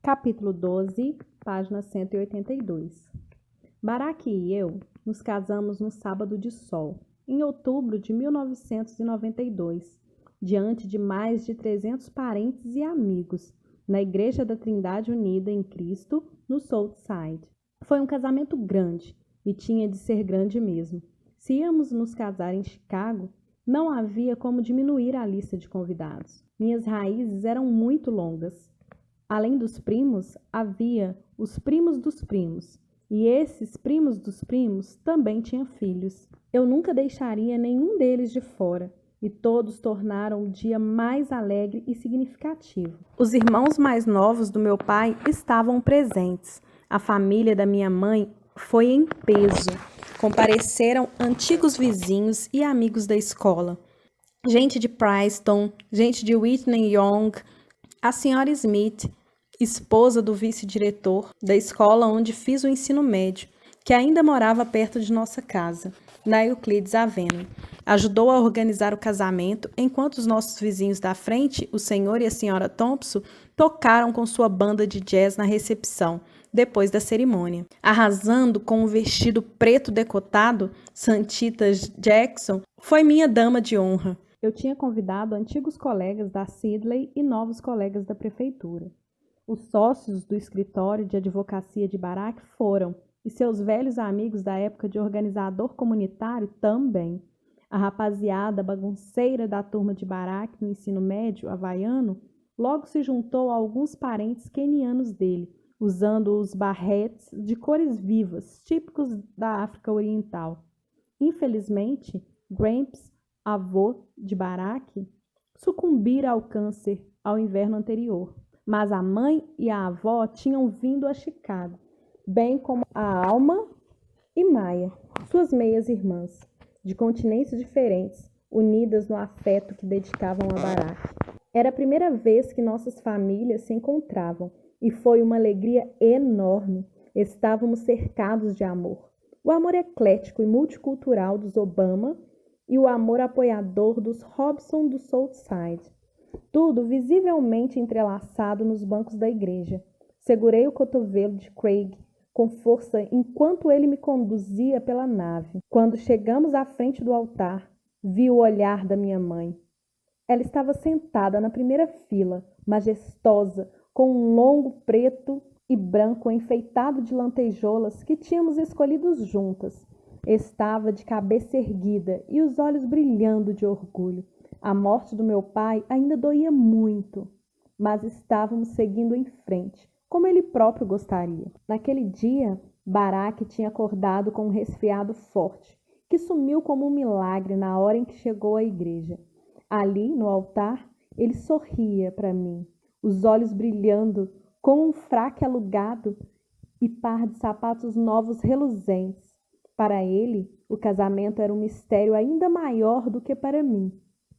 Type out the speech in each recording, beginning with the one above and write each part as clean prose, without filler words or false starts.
Capítulo 12, página 182. Barack e eu nos casamos no sábado de sol, em outubro de 1992, diante de mais de 300 parentes e amigos, na Igreja da Trindade Unida em Cristo, no South Side. Foi um casamento grande, e tinha de ser grande mesmo. Se íamos nos casar em Chicago, não havia como diminuir a lista de convidados. Minhas raízes eram muito longas. Além dos primos, havia os primos dos primos, e esses primos dos primos também tinham filhos. Eu nunca deixaria nenhum deles de fora, e todos tornaram o dia mais alegre e significativo. Os irmãos mais novos do meu pai estavam presentes. A família da minha mãe foi em peso. Compareceram antigos vizinhos e amigos da escola. Gente de Princeton, gente de Whitney Young, a senhora Smith, esposa do vice-diretor da escola onde fiz o ensino médio, que ainda morava perto de nossa casa, na Euclides Avenue. Ajudou a organizar o casamento, enquanto os nossos vizinhos da frente, o senhor e a senhora Thompson, tocaram com sua banda de jazz na recepção, depois da cerimônia. Arrasando com um vestido preto decotado, Santita Jackson foi minha dama de honra. Eu tinha convidado antigos colegas da Sidley e novos colegas da prefeitura. Os sócios do escritório de advocacia de Barack foram, e seus velhos amigos da época de organizador comunitário também. A rapaziada bagunceira da turma de Barack no ensino médio havaiano logo se juntou a alguns parentes quenianos dele, usando os barretes de cores vivas, típicos da África Oriental. Infelizmente, Gramps, avô de Barack, sucumbira ao câncer ao inverno anterior. Mas a mãe e a avó tinham vindo a Chicago, bem como a Alma e Maia, suas meias-irmãs, de continentes diferentes, unidas no afeto que dedicavam a Barack. Era a primeira vez que nossas famílias se encontravam, e foi uma alegria enorme. Estávamos cercados de amor. O amor eclético e multicultural dos Obama e o amor apoiador dos Robson do South Side. Tudo visivelmente entrelaçado nos bancos da igreja. Segurei o cotovelo de Craig com força enquanto ele me conduzia pela nave. Quando chegamos à frente do altar, vi o olhar da minha mãe. Ela estava sentada na primeira fila, majestosa, com um longo preto e branco enfeitado de lantejoulas que tínhamos escolhido juntas. Estava de cabeça erguida e os olhos brilhando de orgulho. A morte do meu pai ainda doía muito, mas estávamos seguindo em frente, como ele próprio gostaria. Naquele dia, Barack tinha acordado com um resfriado forte, que sumiu como um milagre na hora em que chegou à igreja. Ali, no altar, ele sorria para mim, os olhos brilhando, com um fraque alugado e par de sapatos novos reluzentes. Para ele, o casamento era um mistério ainda maior do que para mim.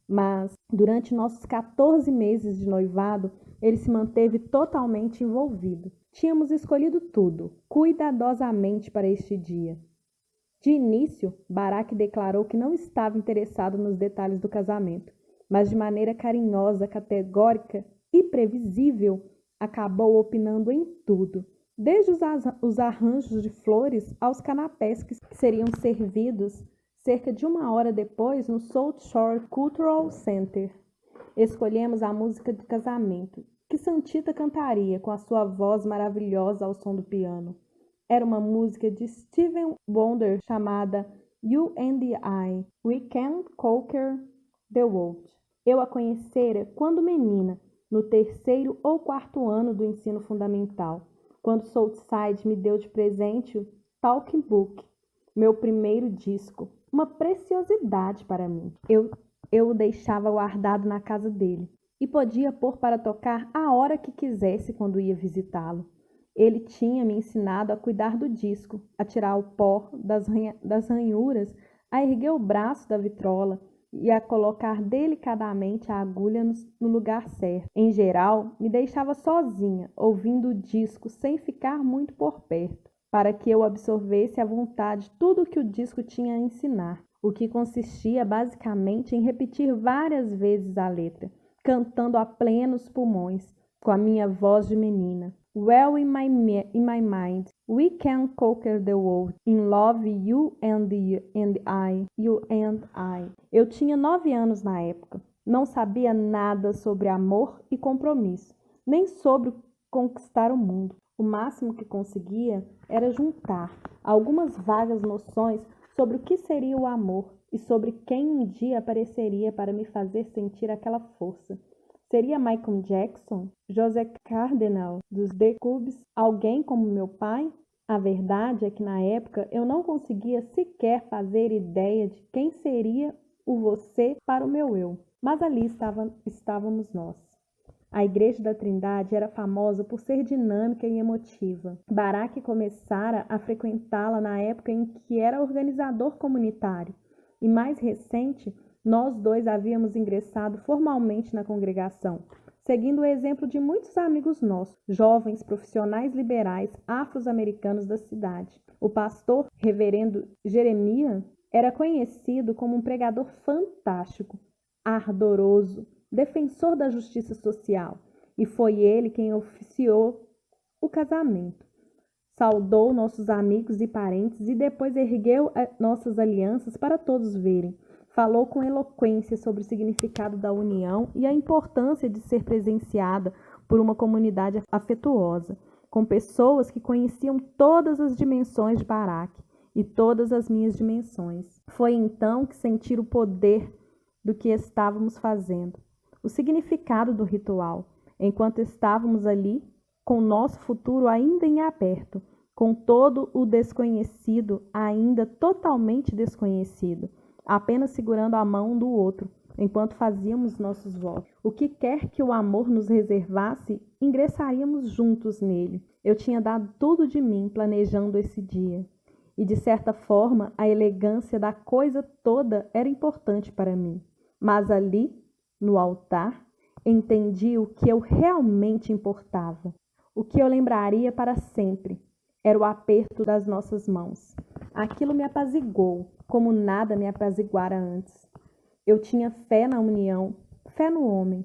Mas, durante nossos 14 meses de noivado, ele se manteve totalmente envolvido. Tínhamos escolhido tudo, cuidadosamente para este dia. De início, Barack declarou que não estava interessado nos detalhes do casamento, mas de maneira carinhosa, categórica e previsível, acabou opinando em tudo, desde os arranjos de flores aos canapés que seriam servidos cerca de 1 hora depois, no South Shore Cultural Center. Escolhemos a música de casamento, que Santita cantaria com a sua voz maravilhosa ao som do piano. Era uma música de Stevie Wonder chamada You and I, We Can't Conquer the World. Eu a conhecera quando menina, no 3º ou 4º ano do ensino fundamental, quando Southside me deu de presente o Talking Book, meu primeiro disco. Uma preciosidade para mim. Eu o deixava guardado na casa dele e podia pôr para tocar a hora que quisesse quando ia visitá-lo. Ele tinha me ensinado a cuidar do disco, a tirar o pó das ranhuras, a erguer o braço da vitrola e a colocar delicadamente a agulha no lugar certo. Em geral, me deixava sozinha, ouvindo o disco sem ficar muito por perto, para que eu absorvesse à vontade tudo o que o disco tinha a ensinar, o que consistia basicamente em repetir várias vezes a letra, cantando a plenos pulmões, com a minha voz de menina. well in my mind. We can conquer the world. In love, you and I. You and I. Eu tinha 9 anos na época. Não sabia nada sobre amor e compromisso, nem sobre conquistar o mundo. O máximo que conseguia era juntar algumas vagas noções sobre o que seria o amor e sobre quem um dia apareceria para me fazer sentir aquela força. Seria Michael Jackson? José Cardenal, dos The Cubs? Alguém como meu pai? A verdade é que na época eu não conseguia sequer fazer ideia de quem seria o você para o meu eu. Mas ali estávamos nós. A Igreja da Trindade era famosa por ser dinâmica e emotiva. Barack começara a frequentá-la na época em que era organizador comunitário. E mais recente, nós dois havíamos ingressado formalmente na congregação, seguindo o exemplo de muitos amigos nossos, jovens profissionais liberais afro-americanos da cidade. O pastor, reverendo Jeremias, era conhecido como um pregador fantástico, ardoroso, defensor da justiça social, e foi ele quem oficiou o casamento. Saudou nossos amigos e parentes e depois ergueu nossas alianças para todos verem. Falou com eloquência sobre o significado da união e a importância de ser presenciada por uma comunidade afetuosa, com pessoas que conheciam todas as dimensões de Barack e todas as minhas dimensões. Foi então que senti o poder do que estávamos fazendo, o significado do ritual, enquanto estávamos ali, com nosso futuro ainda em aberto, com todo o desconhecido ainda totalmente desconhecido, apenas segurando a mão um do outro, enquanto fazíamos nossos votos. O que quer que o amor nos reservasse, ingressaríamos juntos nele. Eu tinha dado tudo de mim planejando esse dia. E, de certa forma, a elegância da coisa toda era importante para mim. Mas ali, no altar, entendi o que eu realmente importava. O que eu lembraria para sempre era o aperto das nossas mãos. Aquilo me apaziguou, como nada me apaziguara antes. Eu tinha fé na união, fé no homem.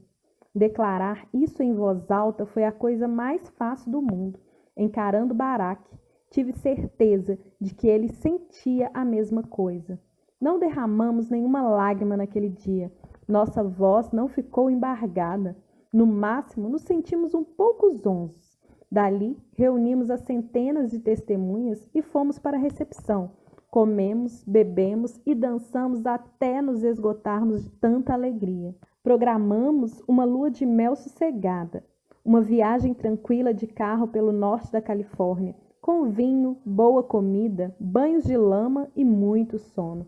Declarar isso em voz alta foi a coisa mais fácil do mundo. Encarando Barack, tive certeza de que ele sentia a mesma coisa. Não derramamos nenhuma lágrima naquele dia. Nossa voz não ficou embargada. No máximo, nos sentimos um pouco zonzos. Dali, reunimos as centenas de testemunhas e fomos para a recepção. Comemos, bebemos e dançamos até nos esgotarmos de tanta alegria. Programamos uma lua de mel sossegada, uma viagem tranquila de carro pelo norte da Califórnia, com vinho, boa comida, banhos de lama e muito sono.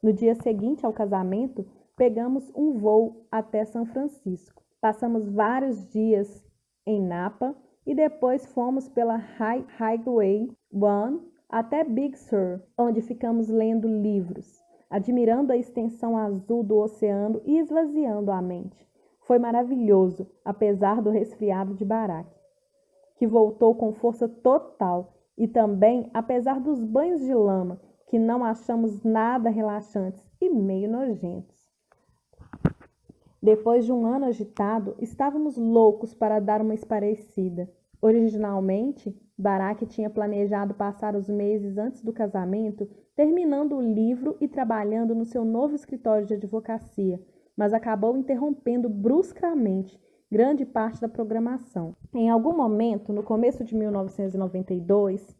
No dia seguinte ao casamento, pegamos um voo até São Francisco. Passamos vários dias em Napa e depois fomos pela Highway 1 até Big Sur, onde ficamos lendo livros, admirando a extensão azul do oceano e esvaziando a mente. Foi maravilhoso, apesar do resfriado de Barack, que voltou com força total, e também apesar dos banhos de lama, que não achamos nada relaxantes e meio nojentos. Depois de um ano agitado, estávamos loucos para dar uma esparecida. Originalmente, Barack tinha planejado passar os meses antes do casamento terminando o livro e trabalhando no seu novo escritório de advocacia, mas acabou interrompendo bruscamente grande parte da programação. Em algum momento, no começo de 1992,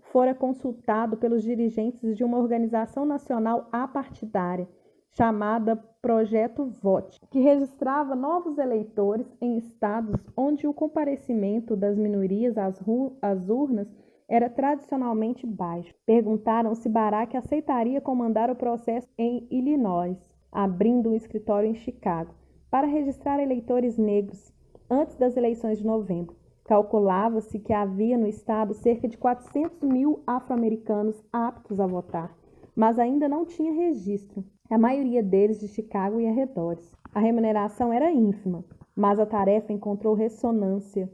fora consultado pelos dirigentes de uma organização nacional apartidária, chamada Projeto Vote, que registrava novos eleitores em estados onde o comparecimento das minorias às urnas era tradicionalmente baixo. Perguntaram se Barack aceitaria comandar o processo em Illinois, abrindo um escritório em Chicago, para registrar eleitores negros antes das eleições de novembro. Calculava-se que havia no estado cerca de 400 mil afro-americanos aptos a votar, mas ainda não tinha registro, a maioria deles de Chicago e arredores. A remuneração era ínfima, mas a tarefa encontrou ressonância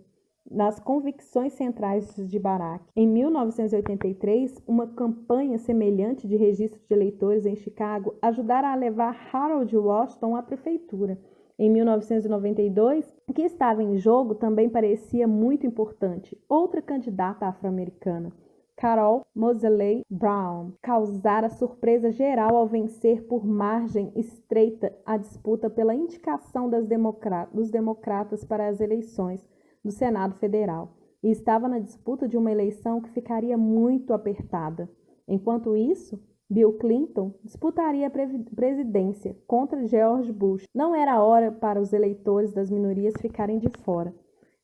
nas convicções centrais de Barack. Em 1983, uma campanha semelhante de registro de eleitores em Chicago ajudara a levar Harold Washington à prefeitura. Em 1992, O que estava em jogo também parecia muito importante. Outra candidata afro-americana, Carol Moseley Brown, causara surpresa geral ao vencer por margem estreita a disputa pela indicação dos democratas para as eleições do Senado Federal, e estava na disputa de uma eleição que ficaria muito apertada. Enquanto isso, Bill Clinton disputaria a presidência contra George Bush. Não era hora para os eleitores das minorias ficarem de fora.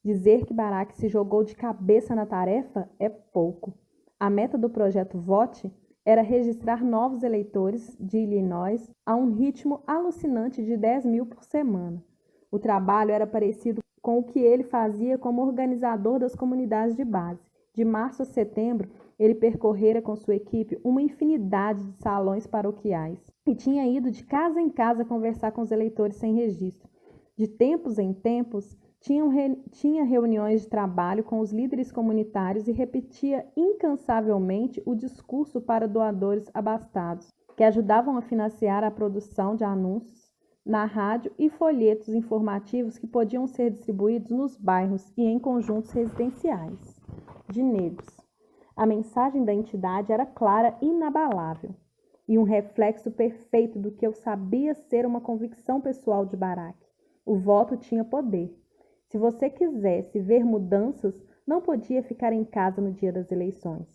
Dizer que Barack se jogou de cabeça na tarefa é pouco. A meta do projeto Vote era registrar novos eleitores de Illinois a um ritmo alucinante de 10.000 por semana. O trabalho era parecido com o que ele fazia como organizador das comunidades de base. De março a setembro, ele percorrera com sua equipe uma infinidade de salões paroquiais e tinha ido de casa em casa conversar com os eleitores sem registro. De tempos em tempos, tinha reuniões de trabalho com os líderes comunitários e repetia incansavelmente o discurso para doadores abastados, que ajudavam a financiar a produção de anúncios na rádio e folhetos informativos que podiam ser distribuídos nos bairros e em conjuntos residenciais de negros. A mensagem da entidade era clara e inabalável, e um reflexo perfeito do que eu sabia ser uma convicção pessoal de Barack. O voto tinha poder. Se você quisesse ver mudanças, não podia ficar em casa no dia das eleições.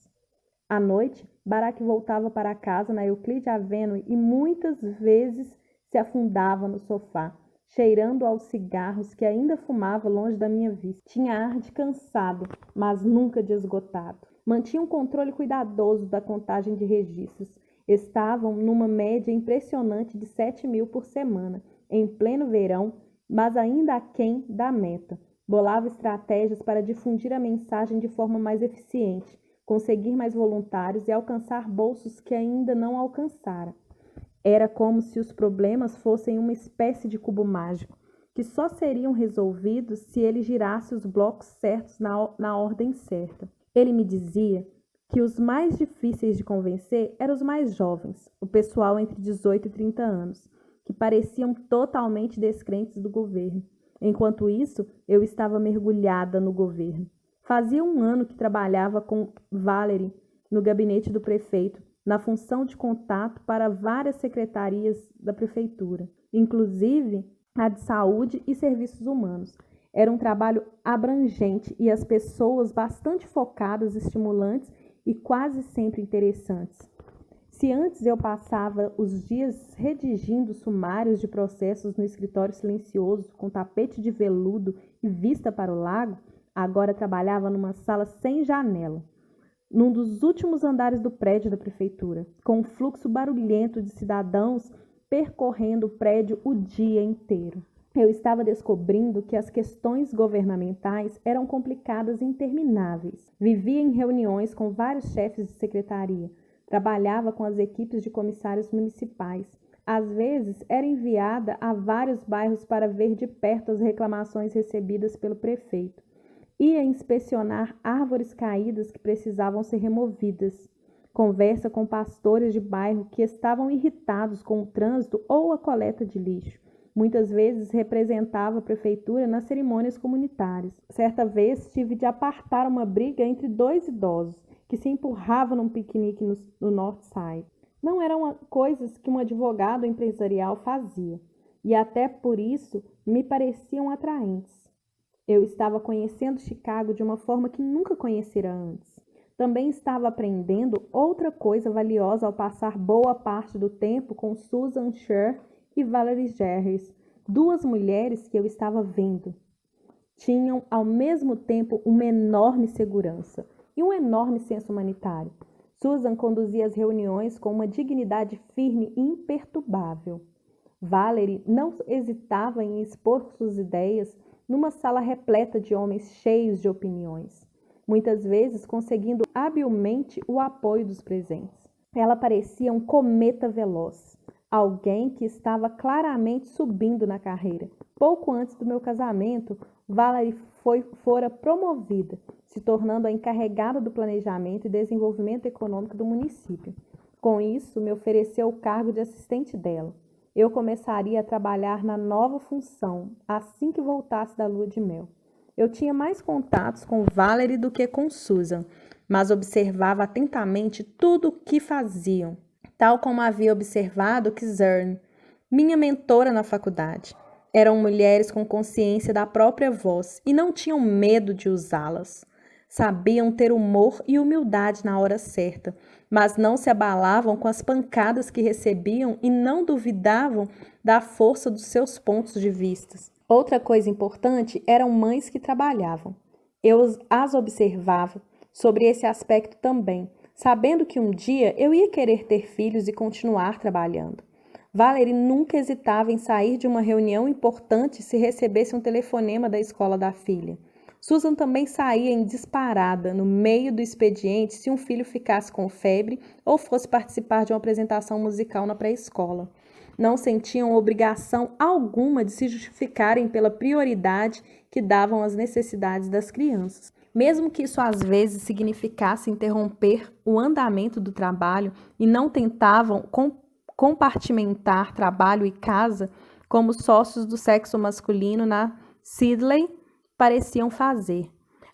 À noite, Barack voltava para casa na Euclid Avenue e muitas vezes se afundava no sofá, cheirando aos cigarros que ainda fumava longe da minha vista. Tinha ar de cansado, mas nunca de esgotado. Mantinha um controle cuidadoso da contagem de registros. Estavam numa média impressionante de 7.000 por semana, em pleno verão, mas ainda aquém da meta. Bolava estratégias para difundir a mensagem de forma mais eficiente, conseguir mais voluntários e alcançar bolsos que ainda não alcançara. Era como se os problemas fossem uma espécie de cubo mágico, que só seriam resolvidos se ele girasse os blocos certos na ordem certa. Ele me dizia que os mais difíceis de convencer eram os mais jovens, o pessoal entre 18 e 30 anos, que pareciam totalmente descrentes do governo. Enquanto isso, eu estava mergulhada no governo. Fazia um ano que trabalhava com Valerie no gabinete do prefeito, na função de contato para várias secretarias da prefeitura, inclusive a de saúde e serviços humanos. Era um trabalho abrangente e as pessoas bastante focadas, estimulantes e quase sempre interessantes. Se antes eu passava os dias redigindo sumários de processos no escritório silencioso, com tapete de veludo e vista para o lago, agora trabalhava numa sala sem janela, num dos últimos andares do prédio da prefeitura, com um fluxo barulhento de cidadãos percorrendo o prédio o dia inteiro. Eu estava descobrindo que as questões governamentais eram complicadas e intermináveis. Vivia em reuniões com vários chefes de secretaria. Trabalhava com as equipes de comissários municipais. Às vezes, era enviada a vários bairros para ver de perto as reclamações recebidas pelo prefeito. Ia inspecionar árvores caídas que precisavam ser removidas. Conversa com pastores de bairro que estavam irritados com o trânsito ou a coleta de lixo. Muitas vezes representava a prefeitura nas cerimônias comunitárias. Certa vez tive de apartar uma briga entre dois idosos que se empurravam num piquenique no North Side. Não eram coisas que um advogado empresarial fazia, e até por isso me pareciam atraentes. Eu estava conhecendo Chicago de uma forma que nunca conhecera antes. Também estava aprendendo outra coisa valiosa ao passar boa parte do tempo com Susan Sher e Valerie Jarvis, duas mulheres que eu estava vendo. Tinham, ao mesmo tempo, uma enorme segurança e um enorme senso humanitário. Susan conduzia as reuniões com uma dignidade firme e imperturbável. Valerie não hesitava em expor suas ideias numa sala repleta de homens cheios de opiniões, muitas vezes conseguindo habilmente o apoio dos presentes. Ela parecia um cometa veloz, alguém que estava claramente subindo na carreira. Pouco antes do meu casamento, Valerie fora promovida, se tornando a encarregada do planejamento e desenvolvimento econômico do município. Com isso, me ofereceu o cargo de assistente dela. eu começaria a trabalhar na nova função assim que voltasse da lua de mel. Eu tinha mais contatos com Valerie do que com Susan, mas observava atentamente tudo o que faziam, tal como havia observado Kizern, minha mentora na faculdade. Eram mulheres com consciência da própria voz e não tinham medo de usá-las. Sabiam ter humor e humildade na hora certa, mas não se abalavam com as pancadas que recebiam e não duvidavam da força dos seus pontos de vista. Outra coisa importante eram mães que trabalhavam. Eu as observava sobre esse aspecto também, sabendo que um dia eu ia querer ter filhos e continuar trabalhando. Valerie nunca hesitava em sair de uma reunião importante se recebesse um telefonema da escola da filha. Susan também saía em disparada no meio do expediente se um filho ficasse com febre ou fosse participar de uma apresentação musical na pré-escola. Não sentiam obrigação alguma de se justificarem pela prioridade que davam às necessidades das crianças. Mesmo que isso às vezes significasse interromper o andamento do trabalho e não tentavam compartimentar trabalho e casa como sócios do sexo masculino na Sidley pareciam fazer.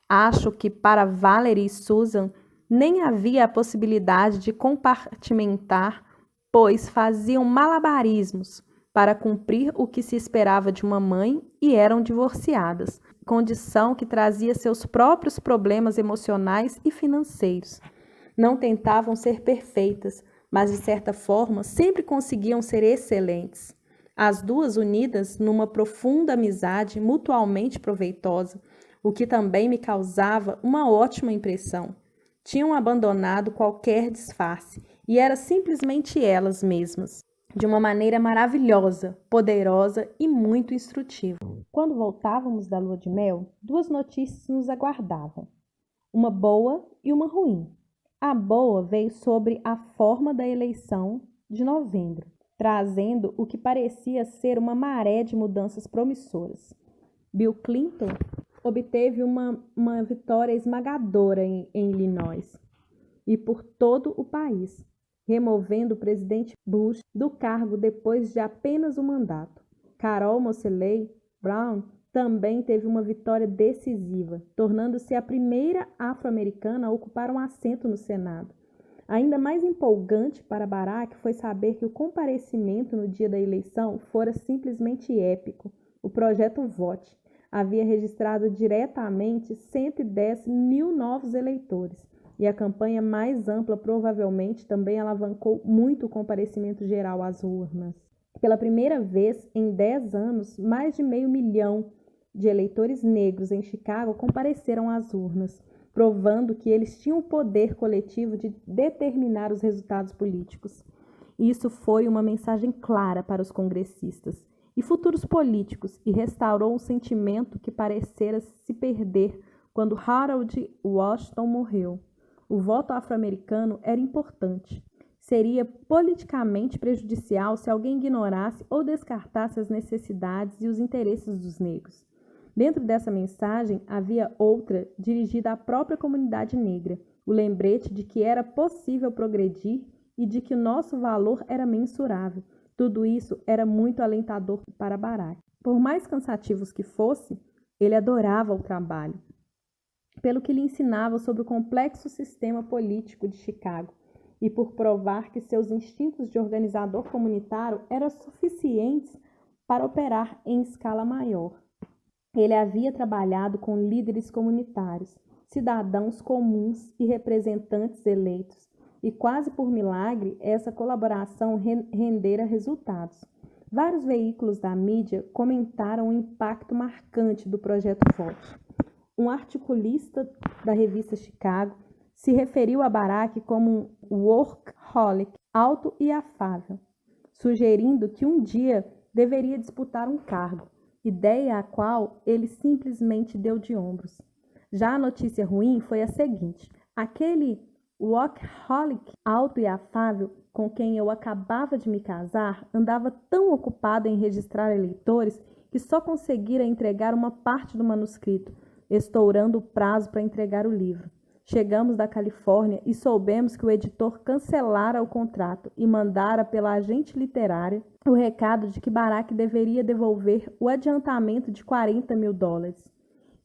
Acho que para Valerie e Susan nem havia a possibilidade de compartimentar, pois faziam malabarismos para cumprir o que se esperava de uma mãe e eram divorciadas, condição que trazia seus próprios problemas emocionais e financeiros. Não tentavam ser perfeitas, mas de certa forma sempre conseguiam ser excelentes. As duas unidas numa profunda amizade mutualmente proveitosa, o que também me causava uma ótima impressão. Tinham abandonado qualquer disfarce e eram simplesmente elas mesmas, de uma maneira maravilhosa, poderosa e muito instrutiva. Quando voltávamos da lua de mel, duas notícias nos aguardavam, uma boa e uma ruim. A boa veio sobre a forma da eleição de novembro, trazendo o que parecia ser uma maré de mudanças promissoras. Bill Clinton obteve uma vitória esmagadora em Illinois e por todo o país, removendo o presidente Bush do cargo depois de apenas um mandato. Carol Moseley Brown também teve uma vitória decisiva, tornando-se a primeira afro-americana a ocupar um assento no Senado. Ainda mais empolgante para Barack foi saber que o comparecimento no dia da eleição fora simplesmente épico. O projeto Vote havia registrado diretamente 110 mil novos eleitores e a campanha mais ampla provavelmente também alavancou muito o comparecimento geral às urnas. Pela primeira vez em 10 anos, mais de 500 mil de eleitores negros em Chicago compareceram às urnas, provando que eles tinham o poder coletivo de determinar os resultados políticos. Isso foi uma mensagem clara para os congressistas e futuros políticos e restaurou um sentimento que parecera se perder quando Harold Washington morreu. O voto afro-americano era importante. Seria politicamente prejudicial se alguém ignorasse ou descartasse as necessidades e os interesses dos negros. Dentro dessa mensagem havia outra dirigida à própria comunidade negra, o lembrete de que era possível progredir e de que o nosso valor era mensurável. Tudo isso era muito alentador para Barack. Por mais cansativos que fosse, ele adorava o trabalho, pelo que lhe ensinava sobre o complexo sistema político de Chicago e por provar que seus instintos de organizador comunitário eram suficientes para operar em escala maior. Ele havia trabalhado com líderes comunitários, cidadãos comuns e representantes eleitos, e quase por milagre essa colaboração rendera resultados. Vários veículos da mídia comentaram o impacto marcante do projeto Vote. Um articulista da revista Chicago se referiu a Barack como um workaholic alto e afável, sugerindo que um dia deveria disputar um cargo, ideia a qual ele simplesmente deu de ombros. Já a notícia ruim foi a seguinte: aquele workaholic alto e afável com quem eu acabava de me casar andava tão ocupado em registrar eleitores que só conseguira entregar uma parte do manuscrito, estourando o prazo para entregar o livro. Chegamos da Califórnia e soubemos que o editor cancelara o contrato e mandara pela agente literária o recado de que Barack deveria devolver o adiantamento de $40 mil.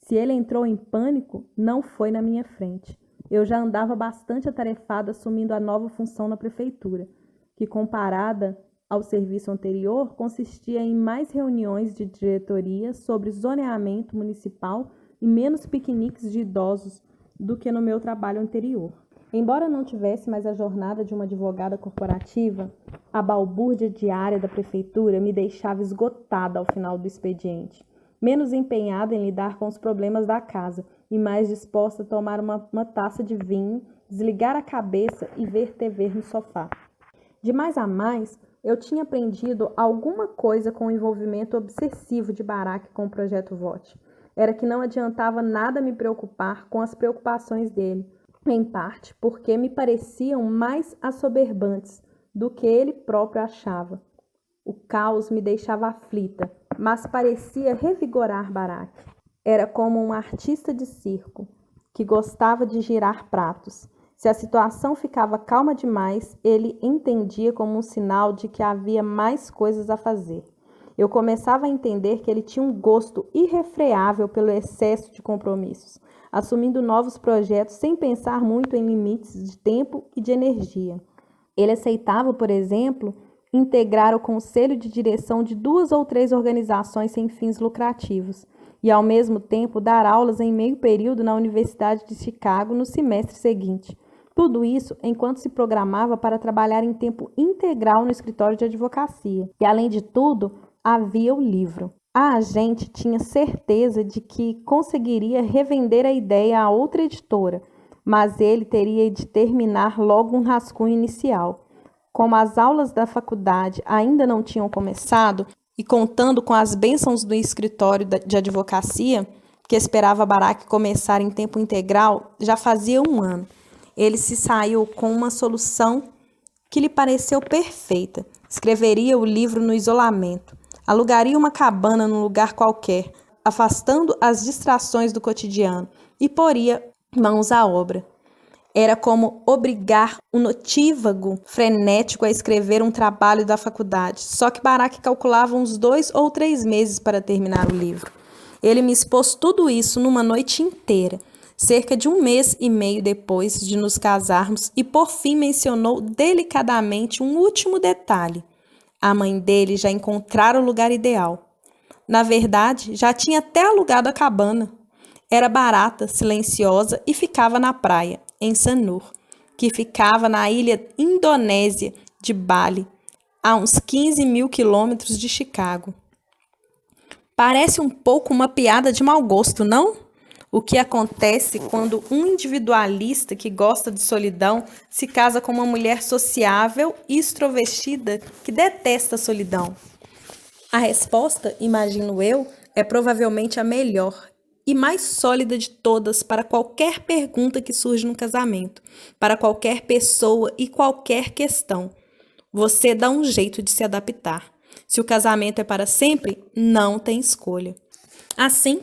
Se ele entrou em pânico, não foi na minha frente. Eu já andava bastante atarefada assumindo a nova função na prefeitura, que, comparada ao serviço anterior, consistia em mais reuniões de diretoria sobre zoneamento municipal e menos piqueniques de idosos do que no meu trabalho anterior. Embora não tivesse mais a jornada de uma advogada corporativa, a balbúrdia diária da prefeitura me deixava esgotada ao final do expediente, menos empenhada em lidar com os problemas da casa e mais disposta a tomar uma taça de vinho, desligar a cabeça e ver TV no sofá. De mais a mais, eu tinha aprendido alguma coisa com o envolvimento obsessivo de Barack com o Projeto Vote. Era que não adiantava nada me preocupar com as preocupações dele, em parte porque me pareciam mais assoberbantes do que ele próprio achava. O caos me deixava aflita, mas parecia revigorar Barack. Era como um artista de circo, que gostava de girar pratos. Se a situação ficava calma demais, ele entendia como um sinal de que havia mais coisas a fazer. Eu começava a entender que ele tinha um gosto irrefreável pelo excesso de compromissos, assumindo novos projetos sem pensar muito em limites de tempo e de energia. Ele aceitava, por exemplo, integrar o conselho de direção de 2 ou 3 organizações sem fins lucrativos e, ao mesmo tempo, dar aulas em meio período na Universidade de Chicago no semestre seguinte. Tudo isso enquanto se programava para trabalhar em tempo integral no escritório de advocacia. E, além de tudo, havia o livro. A agente tinha certeza de que conseguiria revender a ideia a outra editora, mas ele teria de terminar logo um rascunho inicial. Como as aulas da faculdade ainda não tinham começado, e contando com as bênçãos do escritório de advocacia, que esperava Barack começar em tempo integral, já fazia 1 ano. Ele se saiu com uma solução que lhe pareceu perfeita. Escreveria o livro no isolamento, alugaria uma cabana num lugar qualquer, afastando as distrações do cotidiano, e poria mãos à obra. Era como obrigar um notívago frenético a escrever um trabalho da faculdade, só que Barack calculava uns 2 ou 3 meses para terminar o livro. Ele me expôs tudo isso numa noite inteira, cerca de 1 mês e meio depois de nos casarmos, e por fim mencionou delicadamente um último detalhe. A mãe dele já encontrara o lugar ideal. Na verdade, já tinha até alugado a cabana. Era barata, silenciosa e ficava na praia, em Sanur, que ficava na ilha indonésia de Bali, a uns 15 mil quilômetros de Chicago. Parece um pouco uma piada de mau gosto, não? O que acontece quando um individualista que gosta de solidão se casa com uma mulher sociável e extrovertida que detesta a solidão? A resposta, imagino eu, é provavelmente a melhor e mais sólida de todas para qualquer pergunta que surge no casamento, para qualquer pessoa e qualquer questão. Você dá um jeito de se adaptar. Se o casamento é para sempre, não tem escolha. Assim,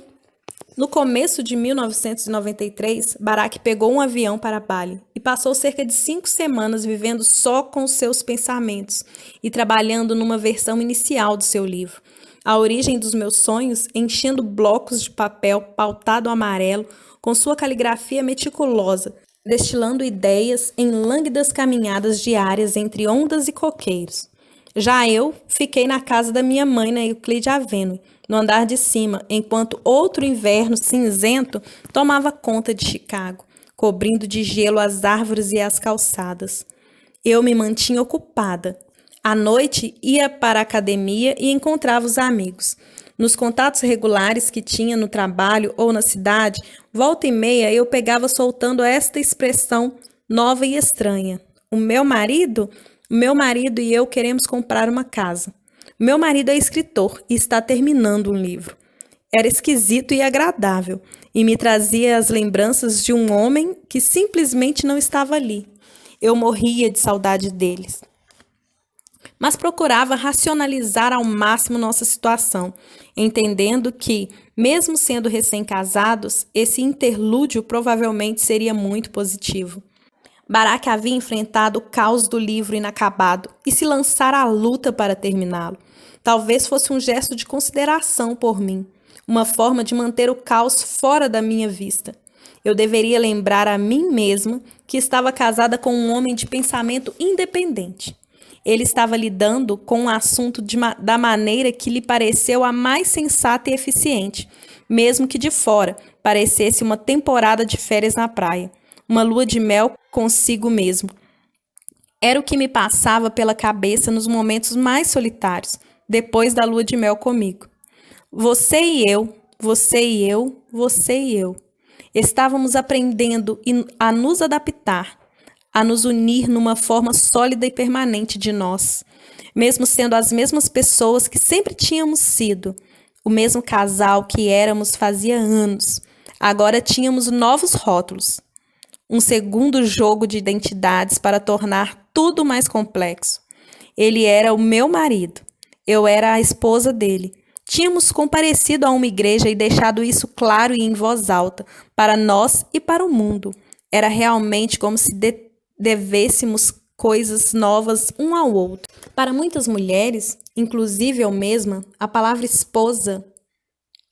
no começo de 1993, Barack pegou um avião para Bali e passou cerca de 5 semanas vivendo só com os seus pensamentos e trabalhando numa versão inicial do seu livro. A origem dos meus sonhos, enchendo blocos de papel pautado amarelo com sua caligrafia meticulosa, destilando ideias em lânguidas caminhadas diárias entre ondas e coqueiros. Já eu fiquei na casa da minha mãe na Euclid Avenue, no andar de cima, enquanto outro inverno cinzento tomava conta de Chicago, cobrindo de gelo as árvores e as calçadas. Eu me mantinha ocupada. À noite, ia para a academia e encontrava os amigos. Nos contatos regulares que tinha no trabalho ou na cidade, volta e meia eu pegava soltando esta expressão nova e estranha. O meu marido e eu queremos comprar uma casa. Meu marido é escritor e está terminando um livro. Era esquisito e agradável, e me trazia as lembranças de um homem que simplesmente não estava ali. Eu morria de saudade deles. Mas procurava racionalizar ao máximo nossa situação, entendendo que, Mesmo sendo recém-casados, esse interlúdio provavelmente seria muito positivo. Barack havia enfrentado o caos do livro inacabado e se lançara à luta para terminá-lo. Talvez fosse um gesto de consideração por mim, uma forma de manter o caos fora da minha vista. Eu deveria lembrar a mim mesma que estava casada com um homem de pensamento independente. Ele estava lidando com o assunto da maneira que lhe pareceu a mais sensata e eficiente, mesmo que de fora parecesse uma temporada de férias na praia, uma lua de mel consigo mesmo. Era o que me passava pela cabeça nos momentos mais solitários, depois da lua de mel comigo. Você e eu, você e eu, você e eu. Estávamos aprendendo a nos adaptar, a nos unir numa forma sólida e permanente de nós, mesmo sendo as mesmas pessoas que sempre tínhamos sido, o mesmo casal que éramos fazia anos. Agora tínhamos novos rótulos, um segundo jogo de identidades para tornar tudo mais complexo. Ele era o meu marido, eu era a esposa dele. Tínhamos comparecido a uma igreja e deixado isso claro e em voz alta, para nós e para o mundo. Era realmente como se devêssemos coisas novas um ao outro. Para muitas mulheres, inclusive eu mesma, a palavra esposa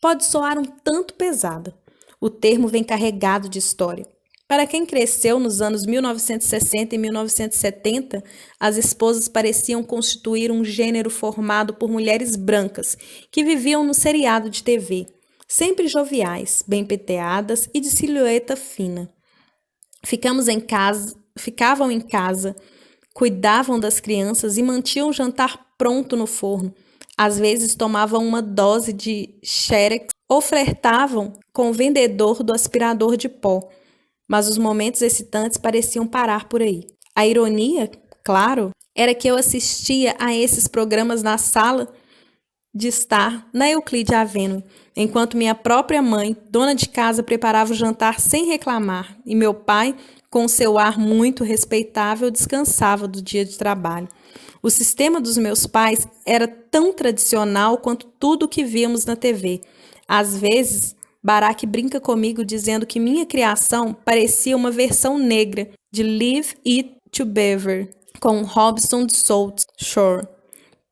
pode soar um tanto pesada. O termo vem carregado de história. Para quem cresceu nos anos 1960 e 1970, as esposas pareciam constituir um gênero formado por mulheres brancas que viviam no seriado de TV, sempre joviais, bem peteadas e de silhueta fina. Ficavam em casa, cuidavam das crianças e mantinham o jantar pronto no forno. Às vezes tomavam uma dose de Xerex ou flertavam com o vendedor do aspirador de pó. Mas os momentos excitantes pareciam parar por aí. A ironia, claro, era que eu assistia a esses programas na sala de estar na Euclide Avenue, enquanto minha própria mãe, dona de casa, preparava o jantar sem reclamar, e meu pai, com seu ar muito respeitável, descansava do dia de trabalho. O sistema dos meus pais era tão tradicional quanto tudo o que víamos na TV. Às vezes, Barack brinca comigo dizendo que minha criação parecia uma versão negra de Leave It to Beaver, com Robson de South Shore,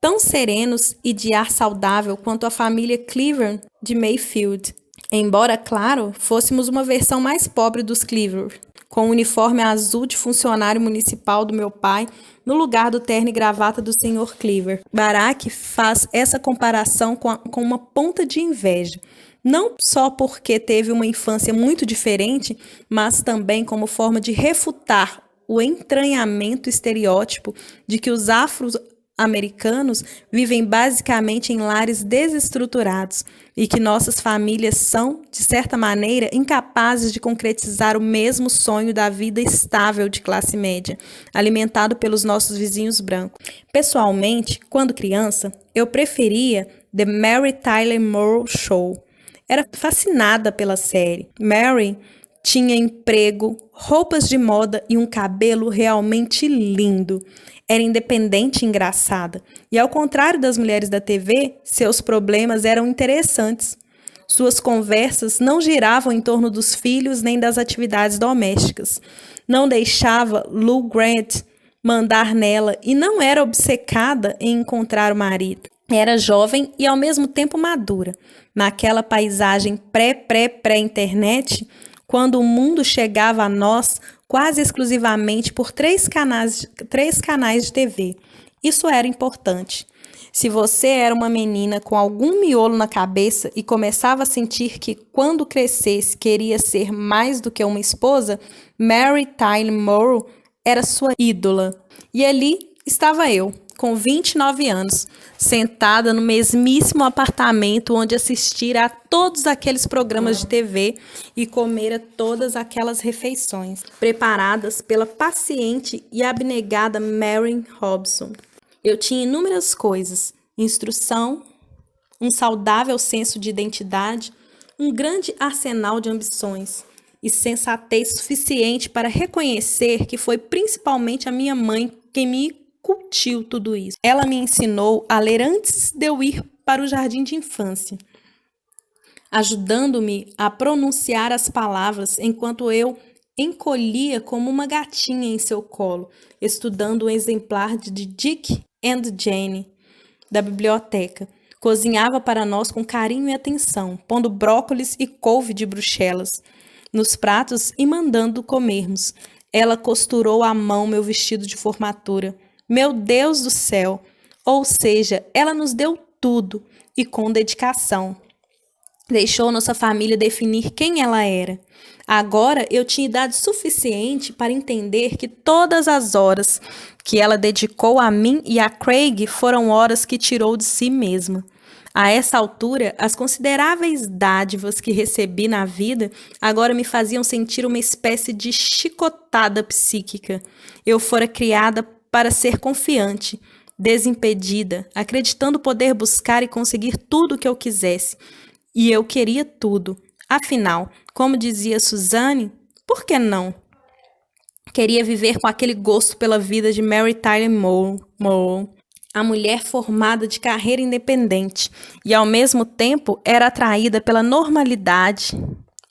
tão serenos e de ar saudável quanto a família Cleaver de Mayfield. Embora, claro, fôssemos uma versão mais pobre dos Cleaver, com o uniforme azul de funcionário municipal do meu pai no lugar do terno e gravata do Sr. Cleaver. Barack faz essa comparação com uma ponta de inveja. Não só porque teve uma infância muito diferente, mas também como forma de refutar o entranhamento estereótipo de que os afro-americanos vivem basicamente em lares desestruturados e que nossas famílias são, de certa maneira, incapazes de concretizar o mesmo sonho da vida estável de classe média, alimentado pelos nossos vizinhos brancos. Pessoalmente, quando criança, eu preferia The Mary Tyler Moore Show. Era fascinada pela série. Mary tinha emprego, roupas de moda e um cabelo realmente lindo. Era independente e engraçada. E ao contrário das mulheres da TV, seus problemas eram interessantes. Suas conversas não giravam em torno dos filhos nem das atividades domésticas. Não deixava Lou Grant mandar nela e não era obcecada em encontrar o marido. Era jovem e ao mesmo tempo madura. Naquela paisagem pré-internet, quando o mundo chegava a nós quase exclusivamente por três canais de TV. Isso era importante. Se você era uma menina com algum miolo na cabeça e começava a sentir que, quando crescesse, queria ser mais do que uma esposa, Mary Tyler Moore era sua ídola. E ali estava eu, com 29 anos, sentada no mesmíssimo apartamento onde assistira a todos aqueles programas de TV e comera todas aquelas refeições, preparadas pela paciente e abnegada Mary Robson. Eu tinha inúmeras coisas: instrução, um saudável senso de identidade, um grande arsenal de ambições e sensatez suficiente para reconhecer que foi principalmente a minha mãe quem me incutiu tudo isso. Ela me ensinou a ler antes de eu ir para o jardim de infância. ajudando-me a pronunciar as palavras enquanto eu encolhia como uma gatinha em seu colo, estudando um exemplar de Dick and Jane da biblioteca. Cozinhava para nós com carinho e atenção, pondo brócolis e couve de Bruxelas nos pratos e mandando comermos. Ela costurou à mão meu vestido de formatura. Meu Deus do céu! Ou seja, ela nos deu tudo e com dedicação. Deixou nossa família definir quem ela era. Agora eu tinha idade suficiente para entender que todas as horas que ela dedicou a mim e a Craig foram horas que tirou de si mesma. A essa altura, as consideráveis dádivas que recebi na vida agora me faziam sentir uma espécie de chicotada psíquica. Eu fora criada para ser confiante, desimpedida, acreditando poder buscar e conseguir tudo o que eu quisesse. E eu queria tudo. Afinal, como dizia Suzanne, por que não? Queria viver com aquele gosto pela vida de Mary Tyler Moore, a mulher formada de carreira independente, e ao mesmo tempo era atraída pela normalidade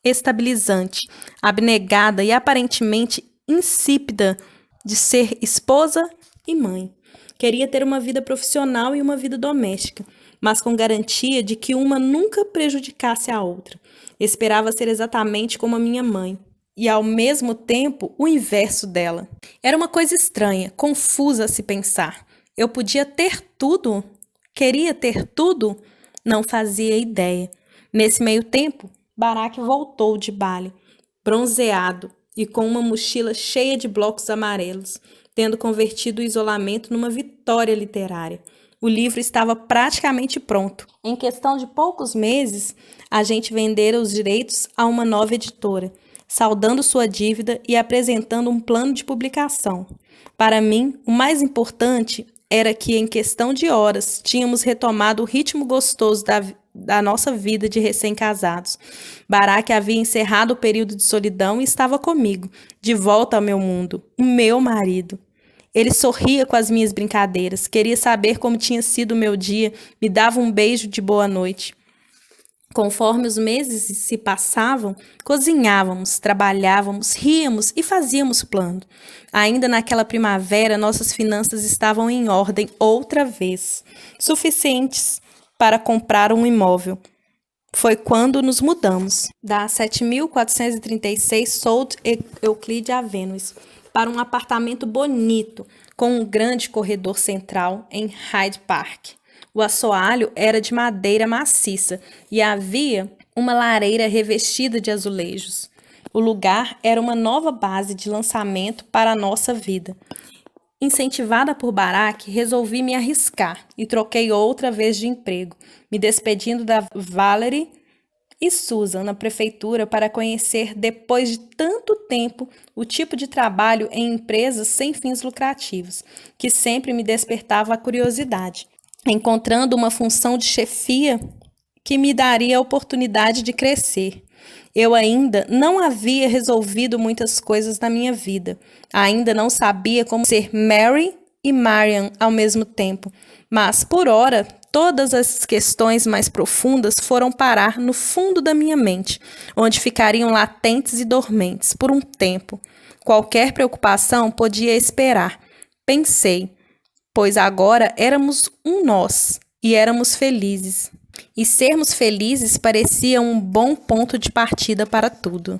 estabilizante, abnegada e aparentemente insípida de ser esposa e mãe. Queria ter uma vida profissional e uma vida doméstica, mas com garantia de que uma nunca prejudicasse a outra. Esperava ser exatamente como a minha mãe, e ao mesmo tempo o inverso dela. Era uma coisa estranha, confusa a se pensar. Eu podia ter tudo? Queria ter tudo? Não fazia ideia. Nesse meio tempo, Barack voltou de Bali, bronzeado e com uma mochila cheia de blocos amarelos, tendo convertido o isolamento numa vitória literária. O livro estava praticamente pronto. Em questão de poucos meses, a gente vendera os direitos a uma nova editora, saldando sua dívida e apresentando um plano de publicação. Para mim, o mais importante era que, em questão de horas, tínhamos retomado o ritmo gostoso da nossa vida de recém-casados. Barack havia encerrado o período de solidão e estava comigo, de volta ao meu mundo, o meu marido. Ele sorria com as minhas brincadeiras, queria saber como tinha sido o meu dia, me dava um beijo de boa noite. Conforme os meses se passavam, cozinhávamos, trabalhávamos, ríamos e fazíamos plano. Ainda naquela primavera, nossas finanças estavam em ordem outra vez, suficientes para comprar um imóvel. Foi quando nos mudamos da 7.436 South Euclid Avenue para um apartamento bonito, com um grande corredor central em Hyde Park. O assoalho era de madeira maciça e havia uma lareira revestida de azulejos. O lugar era uma nova base de lançamento para a nossa vida. Incentivada por Barack, resolvi me arriscar e troquei outra vez de emprego, me despedindo da Valerie e Susan na prefeitura para conhecer, depois de tanto tempo, o tipo de trabalho em empresas sem fins lucrativos, que sempre me despertava a curiosidade, encontrando uma função de chefia que me daria a oportunidade de crescer. Eu ainda não havia resolvido muitas coisas na minha vida. Ainda não sabia como ser Mary e Marian ao mesmo tempo. Mas, por ora, todas as questões mais profundas foram parar no fundo da minha mente, onde ficariam latentes e dormentes por um tempo. Qualquer preocupação podia esperar. Pensei, pois agora éramos um nós e éramos felizes. E sermos felizes parecia um bom ponto de partida para tudo.